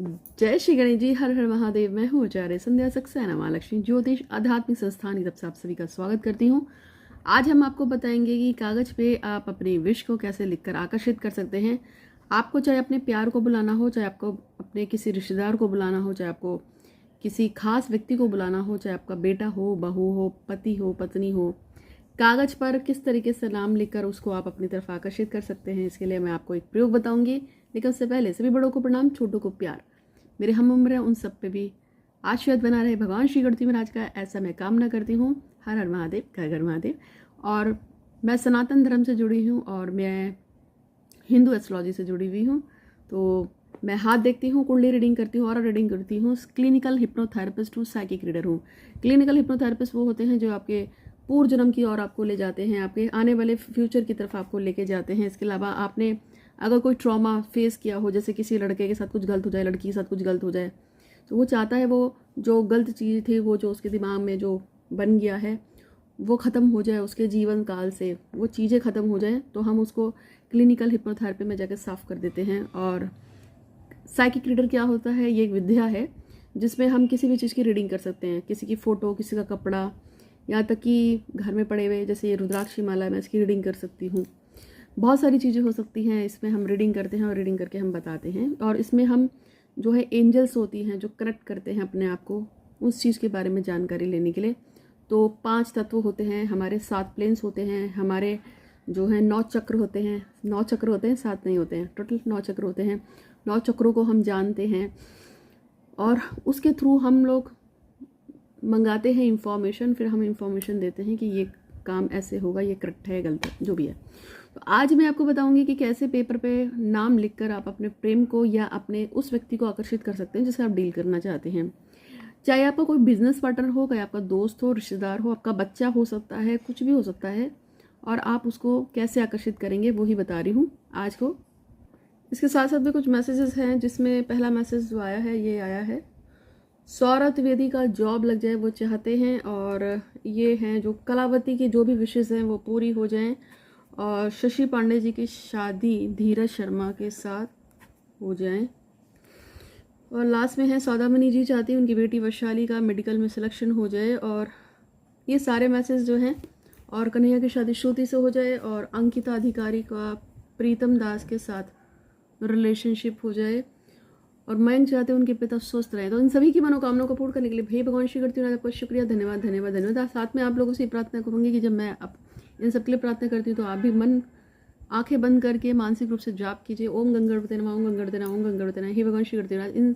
जय श्री गणेश जी, हर हर महादेव। मैं हूँ आचार्य संध्या सक्सेना महालक्ष्मी ज्योतिष आध्यात्मिक संस्थान की तरफ से आप सभी का स्वागत करती हूँ। आज हम आपको बताएंगे कि कागज पे आप अपने विश को कैसे लिखकर आकर्षित कर सकते हैं। आपको चाहे अपने प्यार को बुलाना हो, चाहे आपको अपने किसी रिश्तेदार को बुलाना हो, चाहे आपको किसी खास व्यक्ति को बुलाना हो, चाहे आपका बेटा हो, बहू हो, पति हो, पत्नी हो, कागज पर किस तरीके से नाम लिखकर उसको आप अपनी तरफ आकर्षित कर सकते हैं, इसके लिए मैं आपको एक प्रयोग बताऊंगी। लेकिन उससे पहले सभी बड़ों को प्रणाम, छोटों को प्यार। मेरे हम उम्र उन सब पे भी आशीर्वाद बना रहे भगवान श्री गणपति महाराज का, ऐसा मैं कामना करती हूँ। हर हर महादेव, घर घर महादेव। और मैं सनातन धर्म से जुड़ी हूँ और मैं हिंदू एस्ट्रोलॉजी से जुड़ी हुई हूँ। तो मैं हाथ देखती हूँ, कुंडली रीडिंग करती हूँ और रीडिंग करती हूँ। क्लिनिकल हिप्नोथेरेपिस्ट हूँ, साइकिक रीडर हूँ। क्लिनिकल हिप्नोथेरेपिस्ट वो होते हैं जो आपके पूर्व जन्म की ओर आपको ले जाते हैं, आपके आने वाले फ्यूचर की तरफ आपको लेके जाते हैं। इसके अलावा आपने अगर कोई ट्रॉमा फेस किया हो, जैसे किसी लड़के के साथ कुछ गलत हो जाए, लड़की के साथ कुछ गलत हो जाए, तो वो चाहता है वो जो गलत चीज़ थी, वो जो उसके दिमाग में जो बन गया है वो ख़त्म हो जाए, उसके जीवन काल से वो चीज़ें ख़त्म हो जाए। तो हम उसको क्लिनिकल हिप्नोथेरेपी में जाकर साफ़ कर देते हैं। और साइकिक रीडर क्या होता है, ये एक विद्या है जिसमें हम किसी भी चीज़ की रीडिंग कर सकते हैं। किसी की फ़ोटो, किसी का कपड़ा, यहाँ तक कि घर में पड़े हुए जैसे ये रुद्राक्षी माला, मैं इसकी रीडिंग कर सकती हूँ। बहुत सारी चीज़ें हो सकती हैं, इसमें हम रीडिंग करते हैं और रीडिंग करके हम बताते हैं। और इसमें हम जो है एंजल्स होती हैं जो कनेक्ट करते हैं अपने आप को उस चीज़ के बारे में जानकारी लेने के लिए। तो 5 तत्व होते हैं हमारे, 7 प्लेन्स होते हैं हमारे, जो है 9 चक्र होते हैं। 9 चक्र होते हैं, 7 नहीं होते हैं, टोटल 9 चक्र होते हैं। 9 चक्रों को हम जानते हैं और उसके थ्रू हम लोग मंगाते हैं इंफॉर्मेशन, फिर हम इंफॉर्मेशन देते हैं कि ये काम ऐसे होगा, ये करेक्ट है, गलत है, जो भी है। तो आज मैं आपको बताऊंगी कि कैसे पेपर पे नाम लिखकर आप अपने प्रेम को या अपने उस व्यक्ति को आकर्षित कर सकते हैं जिसे आप डील करना चाहते हैं। चाहे आपका कोई बिजनेस पार्टनर हो, चाहे आपका दोस्त हो, रिश्तेदार हो, आपका बच्चा हो सकता है, कुछ भी हो सकता है। और आप उसको कैसे आकर्षित करेंगे वो ही बता रही हूँ आज को। इसके साथ साथ भी कुछ मैसेजेस हैं, जिसमें पहला मैसेज जो आया है, ये आया है सौरभ त्रिवेदी का जॉब लग जाए वो चाहते हैं। और ये हैं जो कलावती की जो भी विशेष हैं वो पूरी हो जाएं। और शशि पांडे जी की शादी धीरज शर्मा के साथ हो जाए। और लास्ट में है सौदामणि जी चाहती हैं उनकी बेटी वैशाली का मेडिकल में सिलेक्शन हो जाए। और ये सारे मैसेज जो हैं, और कन्हैया की शादी श्रुति से हो जाए, और अंकिता अधिकारी का प्रीतम दास के साथ रिलेशनशिप हो जाए, और मयंक चाहते हैं उनके पिता स्वस्थ रहे। तो इन सभी की मनोकामनाओं को पूर्ण करने के लिए भैया भगवान श्री करती हूँ, आपका शुक्रिया, धन्यवाद धन्यवाद धन्यवाद। साथ में आप लोगों से प्रार्थना करूँगी कि जब मैं अब इन सब के लिए प्रार्थना करती हूँ तो आप भी मन आंखें बंद करके मानसिक रूप से जाप कीजिए। ओम गंगणपते नमः, ओम गंगणपते नमः, ओम गंगणपते नमः। हे भगवान श्री करती हूँ, इन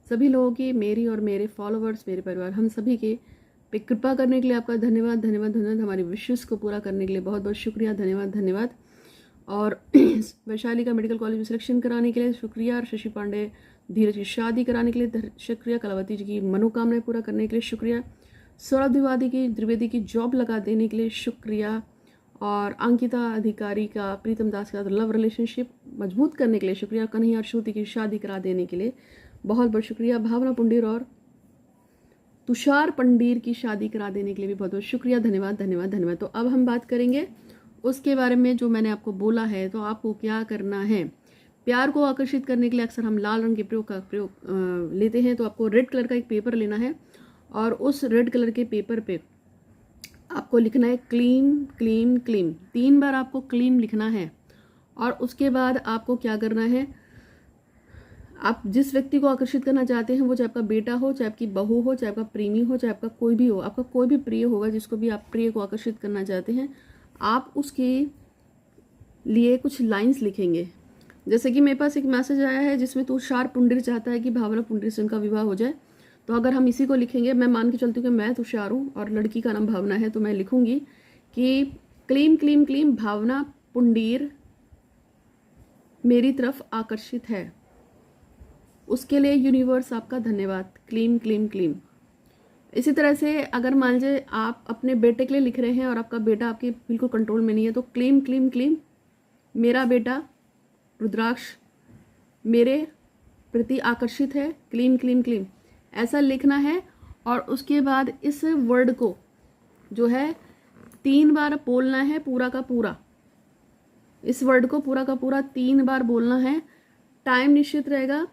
सभी लोगों की, मेरी और मेरे फॉलोवर्स, मेरे परिवार, हम सभी के पे कृपा करने के लिए आपका धन्यवाद धन्यवाद धन्यवाद। हमारी विशेष को पूरा करने के लिए बहुत बहुत शुक्रिया, धन्यवाद धन्यवाद। और वैशाली का मेडिकल कॉलेज में सिलेक्शन कराने के लिए शुक्रिया, और शशि पांडे धीरज की शादी कराने के लिए शुक्रिया, कलावती जी की मनोकामनाएं पूरा करने के लिए शुक्रिया, सौरभ द्विवेदी की जॉब लगा देने के लिए शुक्रिया, और अंकिता अधिकारी का प्रीतम दास के साथ लव रिलेशनशिप मजबूत करने के लिए शुक्रिया, कन्हैया और श्रुति की शादी करा देने के लिए बहुत बहुत शुक्रिया, भावना पुंडीर और तुषार पंडीर की शादी करा देने के लिए भी बहुत बहुत शुक्रिया, धन्यवाद धन्यवाद धन्यवाद। तो अब हम बात करेंगे उसके बारे में जो मैंने आपको बोला है। तो आपको क्या करना है, प्यार को आकर्षित करने के लिए अक्सर हम लाल रंग के प्रयोग लेते हैं। तो आपको रेड कलर का एक पेपर लेना है, और उस रेड कलर के पेपर पे आपको लिखना है क्लीम क्लीम क्लीम। 3 बार आपको क्लीम लिखना है। और उसके बाद आपको क्या करना है, आप जिस व्यक्ति को आकर्षित करना चाहते हैं, वो चाहे आपका बेटा हो, चाहे आपकी बहू हो, चाहे आपका प्रेमी हो, चाहे आपका कोई भी हो, आपका कोई भी प्रिय होगा जिसको भी आप प्रिय को आकर्षित करना चाहते हैं, आप उसके लिए कुछ लाइन्स लिखेंगे। जैसे कि मेरे पास एक मैसेज आया है जिसमें तुषार पुंडीर चाहता है कि भावना पुंडीर से उनका विवाह हो जाए। तो अगर हम इसी को लिखेंगे, मैं मान के चलती हूँ कि मैं तुषार हूँ और लड़की का नाम भावना है, तो मैं लिखूंगी कि क्लीम क्लीम क्लीम भावना पुंडीर मेरी तरफ आकर्षित है, उसके लिए यूनिवर्स आपका धन्यवाद, क्लीम क्लीम क्लीम। इसी तरह से अगर मान लीजिए आप अपने बेटे के लिए लिख रहे हैं और आपका बेटा आपके बिल्कुल कंट्रोल में नहीं है, तो क्लीम क्लीम क्लीम मेरा बेटा रुद्राक्ष मेरे प्रति आकर्षित है, क्लीम क्लीम क्लीम, ऐसा लिखना है। और उसके बाद इस वर्ड को जो है 3 बार बोलना है, पूरा का पूरा। इस वर्ड को पूरा का पूरा 3 बार बोलना है। टाइम निश्चित रहेगा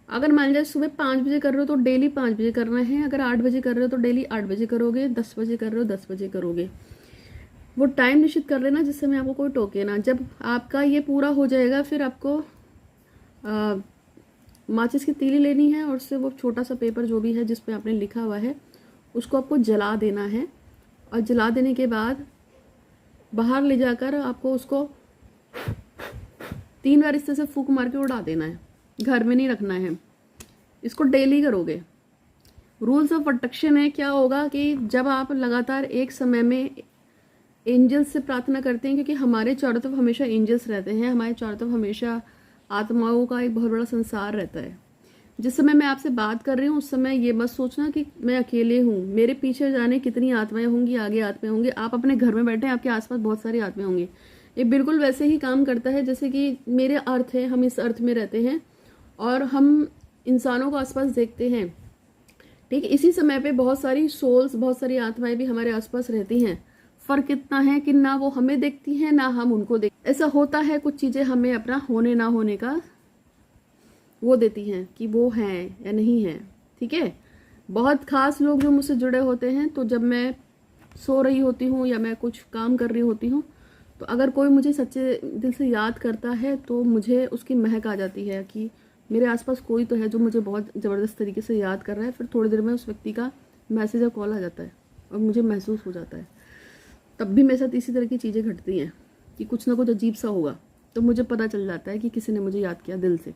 अगर मान लीजिए सुबह 5 बजे कर रहे हो तो डेली 5 बजे करना है, अगर 8 बजे कर रहे हो तो डेली 8 बजे करोगे, 10 बजे कर रहे हो 10 बजे करोगे। वो टाइम निश्चित कर लेना जिससे मैं आपको कोई टोके ना। जब आपका ये पूरा हो जाएगा फिर आपको माचिस की तीली लेनी है और उससे वो छोटा सा पेपर जो भी है जिस पे आपने लिखा हुआ है उसको आपको जला देना है। और जला देने के बाद बाहर ले जाकर आपको उसको 3 बार इस तरह से फूंक मार के उड़ा देना है, घर में नहीं रखना है। इसको डेली करोगे। रूल्स ऑफ प्रोटेक्शन है, क्या होगा कि जब आप लगातार एक समय में एंजल्स से प्रार्थना करते हैं, क्योंकि हमारे चारों तरफ हमेशा एंजल्स रहते हैं, हमारे चारों तरफ हमेशा आत्माओं का एक बहुत बड़ा संसार रहता है। जिस समय मैं आपसे बात कर रही हूँ उस समय ये मत सोचना कि मैं अकेले हूँ, मेरे पीछे जाने कितनी आत्माएं होंगी, आगे आत्माएं होंगी। आप अपने घर में बैठे हैं, आपके आसपास बहुत सारी आत्माएं होंगी। ये बिल्कुल वैसे ही काम करता है जैसे कि मेरे अर्थ है, हम इस अर्थ में रहते हैं और हम इंसानों को आसपास देखते हैं, ठीक है। इसी समय पे बहुत सारी सोल्स, बहुत सारी आत्माएं भी हमारे आसपास रहती हैं। फर्क इतना है कि ना वो हमें देखती हैं ना हम उनको देख। ऐसा होता है कुछ चीजें हमें अपना होने ना होने का वो देती हैं कि वो हैं या नहीं है, ठीक है। बहुत खास लोग जो मुझसे जुड़े होते हैं, तो जब मैं सो रही होती हूँ या मैं कुछ काम कर रही होती हूँ तो अगर कोई मुझे सच्चे दिल से याद करता है तो मुझे उसकी महक आ जाती है कि मेरे आसपास कोई तो है जो मुझे बहुत ज़बरदस्त तरीके से याद कर रहा है। फिर थोड़ी देर में उस व्यक्ति का मैसेज या कॉल आ जाता है और मुझे महसूस हो जाता है। तब भी मेरे साथ इसी तरह की चीज़ें घटती हैं कि कुछ ना कुछ अजीब सा होगा, तो मुझे पता चल जाता है कि किसी ने मुझे याद किया दिल से।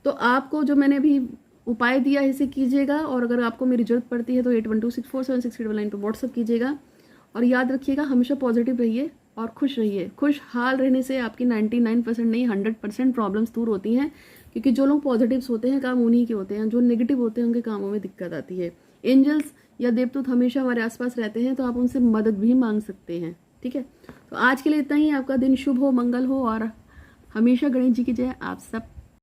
तो आपको जो मैंने अभी उपाय दिया है इसे कीजिएगा, और अगर आपको मेरी जरूरत पड़ती है तो 8126476899 पर व्हाट्सअप कीजिएगा। और याद रखिएगा, हमेशा पॉजिटिव रहिए और खुश रहिए। खुशहाल रहने से आपकी 99% नहीं 100% प्रॉब्लम्स दूर होती हैं, क्योंकि जो लोग पॉजिटिव्स होते हैं काम उन्हीं के होते हैं, जो नेगेटिव होते हैं उनके कामों में दिक्कत आती है। एंजल्स या देवदूत हमेशा हमारे आसपास रहते हैं, तो आप उनसे मदद भी मांग सकते हैं, ठीक है। तो आज के लिए इतना ही। आपका दिन शुभ हो, मंगल हो और हमेशा गणेश जी की जय आप सब